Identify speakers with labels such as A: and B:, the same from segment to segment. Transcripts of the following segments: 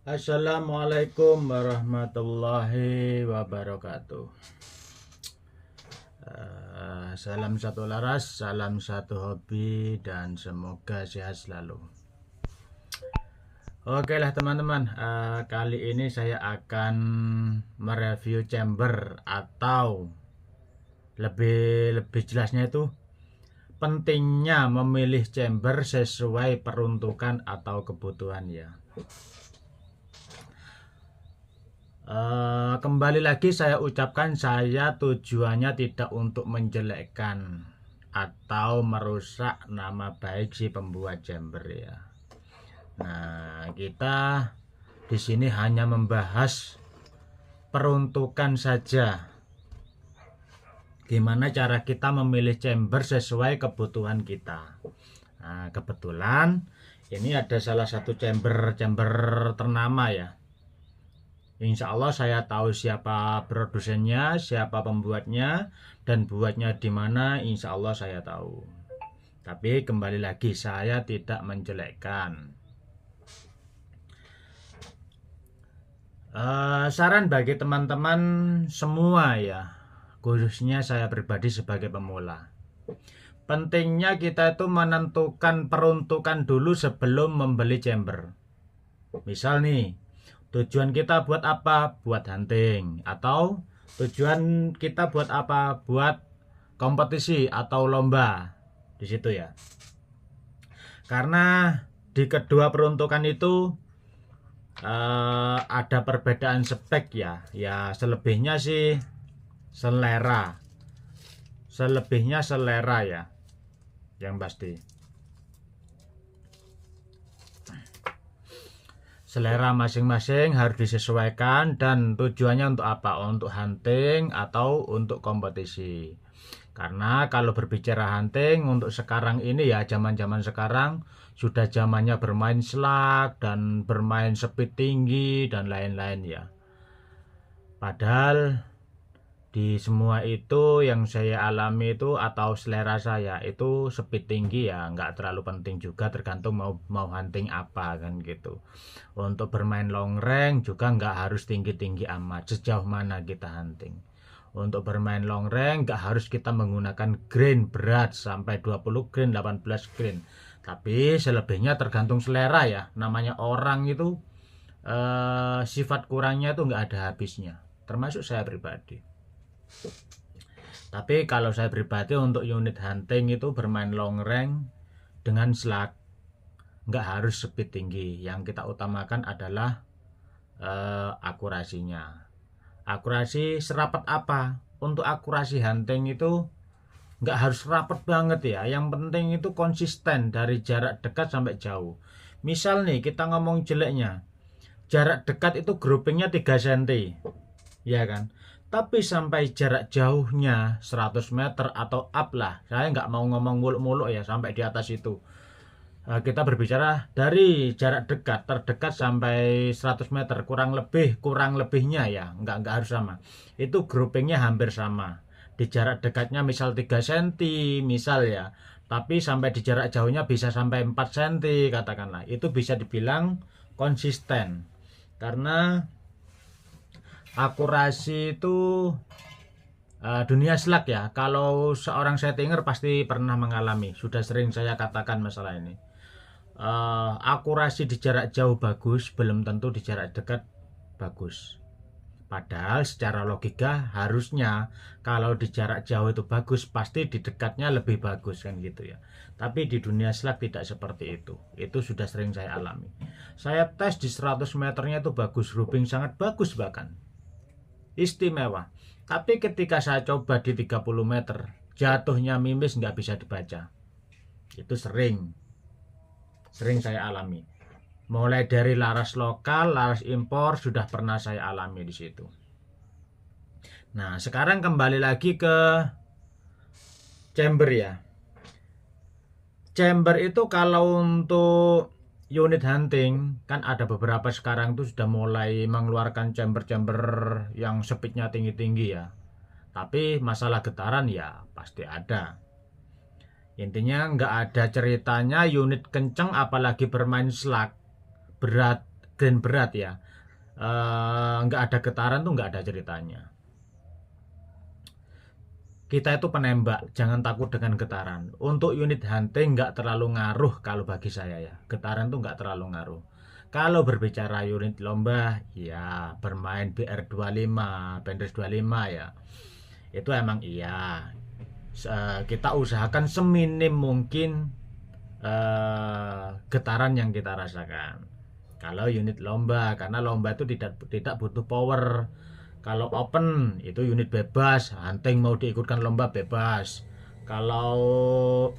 A: Assalamualaikum warahmatullahi wabarakatuh. Salam satu laras, salam satu hobi, dan semoga sehat selalu. Oke lah teman-teman, kali ini saya akan mereview chamber, atau lebih jelasnya itu pentingnya memilih chamber sesuai peruntukan atau kebutuhan ya. Kembali lagi saya ucapkan, saya tujuannya tidak untuk menjelekkan atau merusak nama baik si pembuat chamber ya. Nah, kita di sini hanya membahas peruntukan saja. Gimana cara kita memilih chamber sesuai kebutuhan kita. Nah, kebetulan ini ada salah satu chamber ternama ya. Insya Allah saya tahu siapa produsennya, siapa pembuatnya, dan buatnya di mana. Insya Allah saya tahu. Tapi kembali lagi, saya tidak menjelekkan. Saran bagi teman-teman semua ya, khususnya saya pribadi sebagai pemula. Pentingnya kita itu menentukan peruntukan dulu sebelum membeli chamber. Misal nih, tujuan kita buat apa? Buat hunting. Atau tujuan kita buat apa? Buat kompetisi atau lomba. Di situ ya. Karena di kedua peruntukan itu ada perbedaan spek ya. Ya selebihnya sih selera. Selebihnya selera ya. Yang pasti. Selera masing-masing harus disesuaikan, dan tujuannya untuk apa? Untuk hunting atau untuk kompetisi. Karena kalau berbicara hunting untuk sekarang ini ya, zaman-zaman sekarang sudah zamannya bermain slug dan bermain speed tinggi dan lain-lain ya. Padahal di semua itu yang saya alami itu, atau selera saya itu, speed tinggi ya nggak terlalu penting juga, tergantung mau hunting apa kan gitu. Untuk bermain long range juga nggak harus tinggi-tinggi amat, sejauh mana kita hunting. Untuk bermain long range nggak harus kita menggunakan grain berat sampai 20 grain, 18 grain. Tapi selebihnya tergantung selera ya. Namanya orang itu sifat kurangnya itu nggak ada habisnya, termasuk saya pribadi. Tapi kalau saya pribadi untuk unit hunting itu bermain long range dengan slug, nggak harus speed tinggi. Yang kita utamakan adalah akurasinya. Akurasi serapat apa? Untuk akurasi hunting itu nggak harus rapat banget ya. Yang penting itu konsisten dari jarak dekat sampai jauh. Misal nih kita ngomong jeleknya, jarak dekat itu groupingnya 3 cm, ya kan? Tapi sampai jarak jauhnya 100 meter atau up lah. Saya nggak mau ngomong muluk-muluk ya sampai di atas itu. Kita berbicara dari jarak dekat, terdekat sampai 100 meter, kurang lebihnya ya, nggak harus sama. Itu groupingnya hampir sama. Di jarak dekatnya misal 3 cm misal ya. Tapi sampai di jarak jauhnya bisa sampai 4 cm katakanlah. Itu bisa dibilang konsisten. Karena akurasi itu dunia slug ya. Kalau seorang settinger pasti pernah mengalami, sudah sering saya katakan masalah ini. Akurasi di jarak jauh bagus, belum tentu di jarak dekat bagus. Padahal secara logika harusnya kalau di jarak jauh itu bagus, pasti di dekatnya lebih bagus kan gitu ya. Tapi di dunia slug tidak seperti itu. Itu sudah sering saya alami. Saya tes di 100 meternya itu bagus, grouping sangat bagus bahkan. Istimewa. Tapi ketika saya coba di 30 meter, jatuhnya mimis, nggak bisa dibaca. Itu sering saya alami. Mulai dari laras lokal, laras impor, sudah pernah saya alami di situ. Nah, sekarang kembali lagi ke chamber ya. Chamber itu kalau untuk unit hunting kan ada beberapa sekarang tuh sudah mulai mengeluarkan chamber yang speednya tinggi-tinggi ya. Tapi masalah getaran ya pasti ada. Intinya nggak ada ceritanya unit kenceng apalagi bermain slug berat grain berat ya, nggak ada getaran tuh nggak ada ceritanya. Kita itu penembak, jangan takut dengan getaran. Untuk unit hunting nggak terlalu ngaruh kalau bagi saya ya. Getaran tuh nggak terlalu ngaruh. Kalau berbicara unit lomba, ya bermain BR25, Benders 25 ya. Itu emang iya. Kita usahakan seminim mungkin getaran yang kita rasakan. Kalau unit lomba, karena lomba itu tidak butuh power. Kalau open itu unit bebas, hunting mau diikutkan lomba bebas. Kalau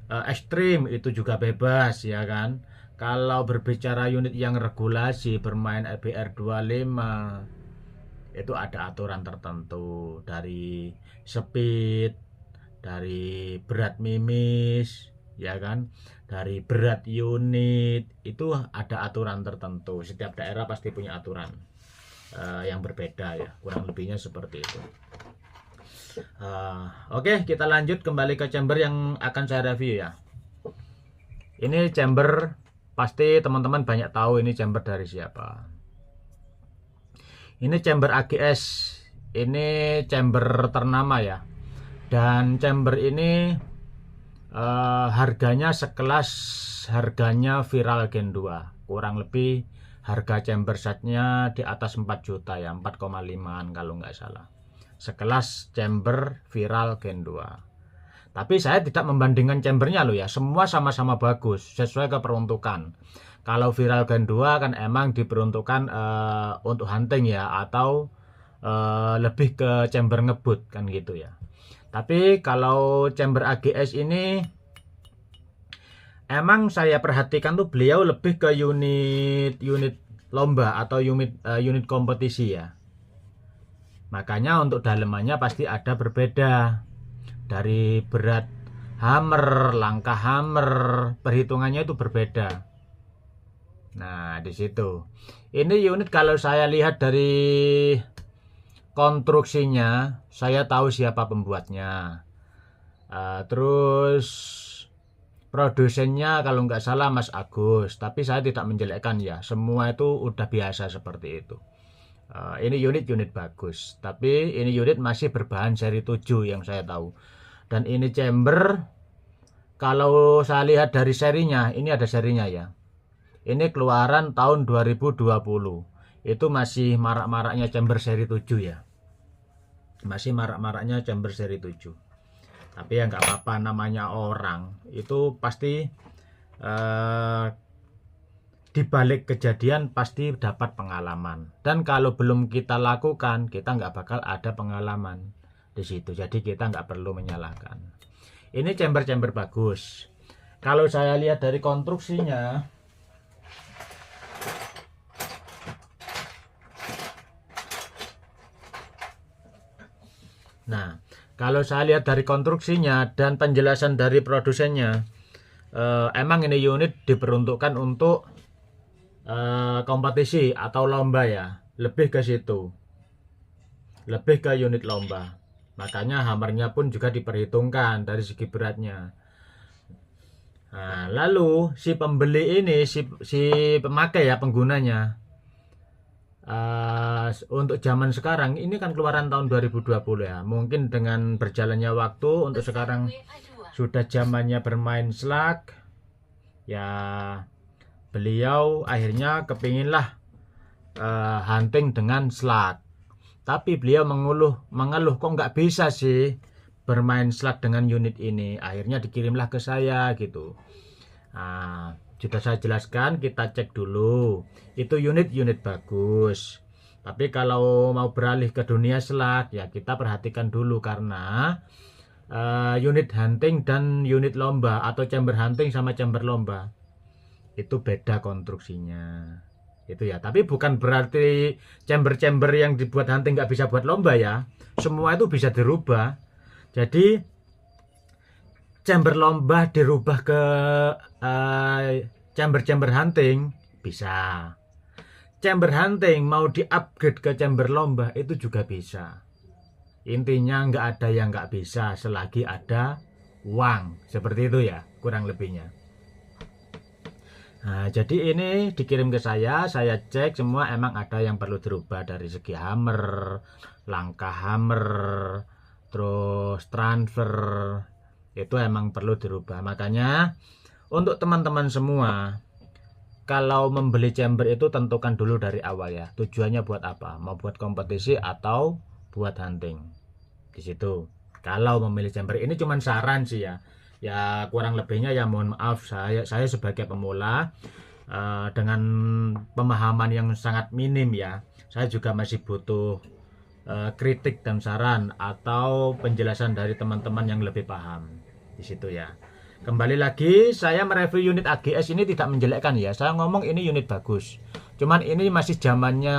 A: ekstrim itu juga bebas ya kan. Kalau berbicara unit yang regulasi bermain EBR 25 itu ada aturan tertentu dari speed, dari berat mimis ya kan, dari berat unit, itu ada aturan tertentu. Setiap daerah pasti punya aturan yang berbeda ya, kurang lebihnya seperti itu. Oke, kita lanjut kembali ke chamber yang akan saya review ya. Ini chamber, pasti teman-teman banyak tahu ini chamber dari siapa. Ini chamber AGS, ini chamber ternama ya, dan chamber ini harganya sekelas harganya Viral Gen 2, kurang lebih harga chamber setnya di atas 4 juta ya, 4,5an kalau nggak salah. Sekelas chamber Viral Gen 2. Tapi saya tidak membandingkan chambernya loh ya, semua sama-sama bagus sesuai keperuntukan. Kalau Viral Gen 2 kan emang diperuntukkan untuk hunting ya, atau lebih ke chamber ngebut kan gitu ya. Tapi kalau chamber AGS ini emang saya perhatikan tuh beliau lebih ke unit lomba atau unit kompetisi ya. Makanya untuk dalemannya pasti ada berbeda. Dari berat hammer, langkah hammer, perhitungannya itu berbeda. Nah, di situ. Ini unit kalau saya lihat dari konstruksinya, saya tahu siapa pembuatnya. Terus produsennya kalau nggak salah Mas Agus, tapi saya tidak menjelekkan ya, semua itu udah biasa seperti itu. Ini unit bagus, tapi ini unit masih berbahan seri 7 yang saya tahu. Dan ini chamber, kalau saya lihat dari serinya, ini ada serinya ya. Ini keluaran tahun 2020. Itu masih marak-maraknya chamber seri 7 ya. Masih marak-maraknya chamber seri 7. Tapi ya nggak apa-apa, namanya orang itu pasti dibalik kejadian pasti dapat pengalaman, dan kalau belum kita lakukan kita nggak bakal ada pengalaman di situ. Jadi kita nggak perlu menyalahkan. Ini chamber bagus. Kalau saya lihat dari konstruksinya, nah kalau saya lihat dari konstruksinya dan penjelasan dari produsennya, emang ini unit diperuntukkan untuk kompetisi atau lomba ya, lebih ke situ, lebih ke unit lomba. Makanya hammernya pun juga diperhitungkan dari segi beratnya. Nah, lalu si pembeli ini, si pemakai ya, penggunanya, untuk zaman sekarang ini kan keluaran tahun 2020 ya, mungkin dengan berjalannya waktu untuk sekarang sudah zamannya bermain slug ya, beliau akhirnya kepinginlah hunting dengan slug. Tapi beliau mengeluh kok nggak bisa sih bermain slug dengan unit ini. Akhirnya dikirimlah ke saya gitu. Nah, sudah saya jelaskan, kita cek dulu. Itu unit bagus. Tapi kalau mau beralih ke dunia slug ya kita perhatikan dulu, karena unit hunting dan unit lomba atau chamber hunting sama chamber lomba itu beda konstruksinya. Itu ya, tapi bukan berarti chamber yang dibuat hunting nggak bisa buat lomba ya. Semua itu bisa dirubah. Jadi chamber lomba dirubah ke chamber hunting bisa. Chamber hunting mau di-upgrade ke chamber lomba itu juga bisa. Intinya nggak ada yang nggak bisa selagi ada uang. Seperti itu ya kurang lebihnya. Nah, jadi ini dikirim ke saya cek semua emang ada yang perlu dirubah dari segi hammer, langkah hammer, terus transfer, itu emang perlu dirubah. Makanya untuk teman-teman semua, kalau membeli chamber itu tentukan dulu dari awal ya, tujuannya buat apa, mau buat kompetisi atau buat hunting. Di situ. Kalau memilih chamber ini cuman saran sih ya. Ya kurang lebihnya ya mohon maaf, saya sebagai pemula dengan pemahaman yang sangat minim ya. Saya juga masih butuh kritik dan saran atau penjelasan dari teman-teman yang lebih paham di situ ya. Kembali lagi, saya mereview unit AGS ini tidak menjelekkan ya. Saya ngomong ini unit bagus. Cuman ini masih zamannya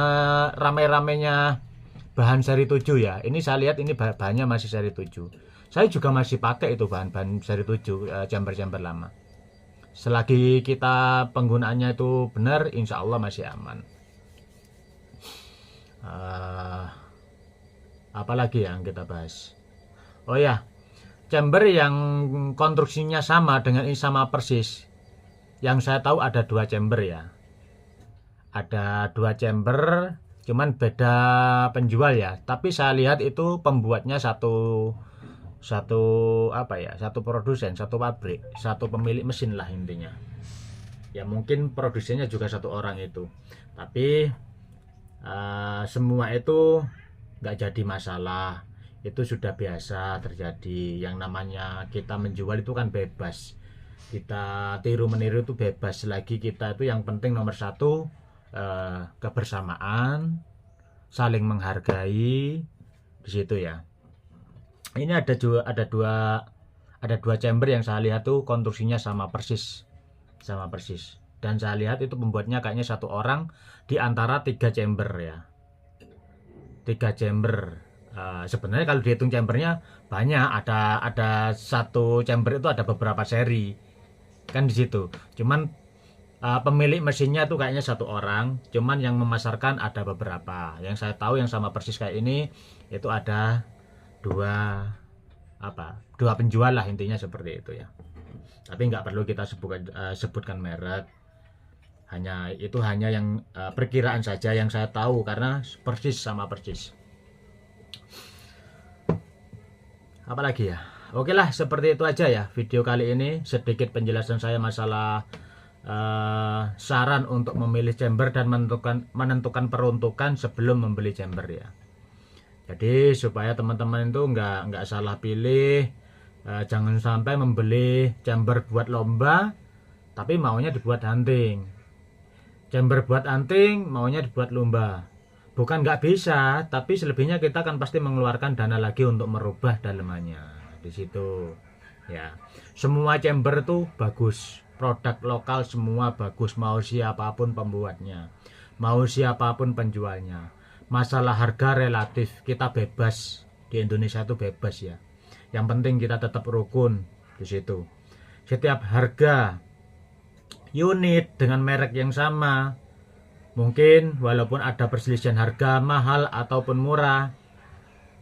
A: ramai-ramainya bahan seri 7 ya. Ini saya lihat ini bahannya masih seri 7. Saya juga masih pakai itu bahan-bahan seri 7, chamber-chamber lama. Selagi kita penggunaannya itu benar, insya Allah masih aman. Apalagi yang kita bahas? Oh ya, chamber yang konstruksinya sama dengan ini sama persis. Yang saya tahu ada 2 chamber ya. Ada 2 chamber, cuman beda penjual ya. Tapi saya lihat itu pembuatnya satu produsen, satu pabrik, satu pemilik mesin lah intinya. Ya mungkin produsennya juga satu orang itu. Tapi semua itu nggak jadi masalah. Itu sudah biasa terjadi. Yang namanya kita menjual itu kan bebas. Kita tiru meniru itu bebas. Selagi kita itu yang penting nomor satu kebersamaan, saling menghargai di situ ya. Ini ada dua chamber yang saya lihat tuh konstruksinya sama persis, dan saya lihat itu pembuatnya kayaknya satu orang di antara 3 chamber ya, 3 chamber. Sebenarnya kalau dihitung chambernya banyak, ada satu chamber itu ada beberapa seri kan di situ. Cuman pemilik mesinnya tuh kayaknya satu orang, cuman yang memasarkan ada beberapa. Yang saya tahu yang sama persis kayak ini itu ada dua penjual lah intinya seperti itu ya. Tapi nggak perlu kita sebutkan merek, hanya yang perkiraan saja yang saya tahu karena persis sama persis. Apalagi ya, oke lah seperti itu aja ya video kali ini, sedikit penjelasan saya masalah saran untuk memilih chamber dan menentukan peruntukan sebelum membeli chamber ya. Jadi supaya teman-teman itu nggak salah pilih, jangan sampai membeli chamber buat lomba tapi maunya dibuat hunting, chamber buat hunting maunya dibuat lomba. Bukan nggak bisa, tapi selebihnya kita kan pasti mengeluarkan dana lagi untuk merubah dalemannya di situ ya. Semua chamber tuh bagus, produk lokal semua bagus, mau siapapun pembuatnya, mau siapapun penjualnya. Masalah harga relatif, kita bebas di Indonesia itu bebas ya. Yang penting kita tetap rukun di situ. Setiap harga unit dengan merek yang sama, mungkin walaupun ada perselisihan harga mahal ataupun murah,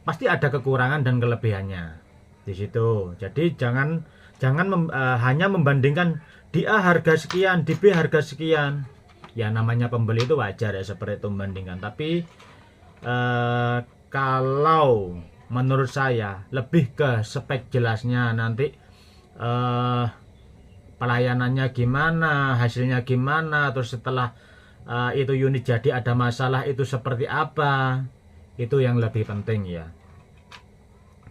A: pasti ada kekurangan dan kelebihannya di situ. Jadi jangan hanya membandingkan di A harga sekian, di B harga sekian. Ya namanya pembeli itu wajar ya seperti itu membandingkan. Tapi kalau menurut saya lebih ke spek jelasnya, nanti pelayanannya gimana, hasilnya gimana, terus setelah itu unit jadi ada masalah itu seperti apa, itu yang lebih penting ya.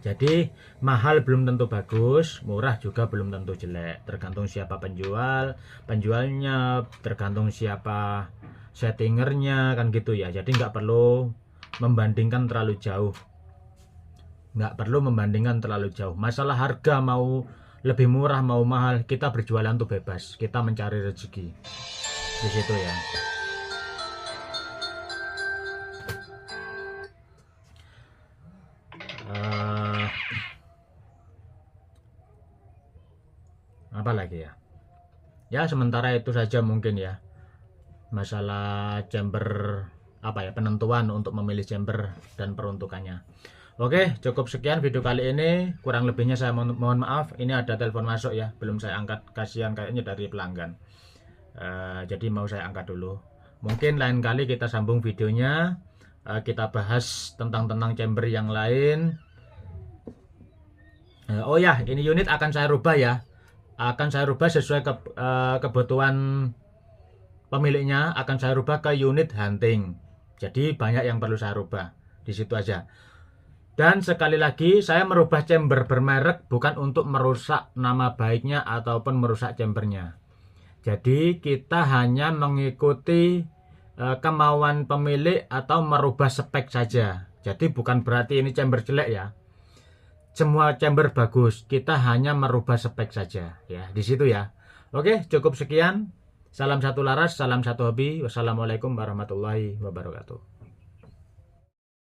A: Jadi mahal belum tentu bagus, murah juga belum tentu jelek, tergantung siapa penjualnya, tergantung siapa settingernya kan gitu ya. Jadi nggak perlu membandingkan terlalu jauh, masalah harga mau lebih murah mau mahal, kita berjualan tuh bebas, kita mencari rezeki di situ ya. Apa lagi ya? Ya sementara itu saja mungkin ya, masalah chamber penentuan untuk memilih chamber dan peruntukannya. Oke, cukup sekian video kali ini. Kurang lebihnya saya mohon maaf. Ini ada telepon masuk ya, belum saya angkat, kasihan kayaknya dari pelanggan. Jadi mau saya angkat dulu. Mungkin lain kali kita sambung videonya, kita bahas tentang chamber yang lain. Oh ya, ini unit akan saya rubah ya. Akan saya rubah sesuai kebutuhan pemiliknya, akan saya rubah ke unit hunting. Jadi banyak yang perlu saya rubah. Di situ aja. Dan sekali lagi, saya merubah chamber bermerek bukan untuk merusak nama baiknya ataupun merusak chambernya. Jadi kita hanya mengikuti kemauan pemilik atau merubah spek saja. Jadi bukan berarti ini chamber jelek ya. Semua chamber bagus, kita hanya merubah spek saja ya, di situ ya. Oke, cukup sekian. Salam satu laras, salam satu hobi. Wassalamualaikum warahmatullahi wabarakatuh.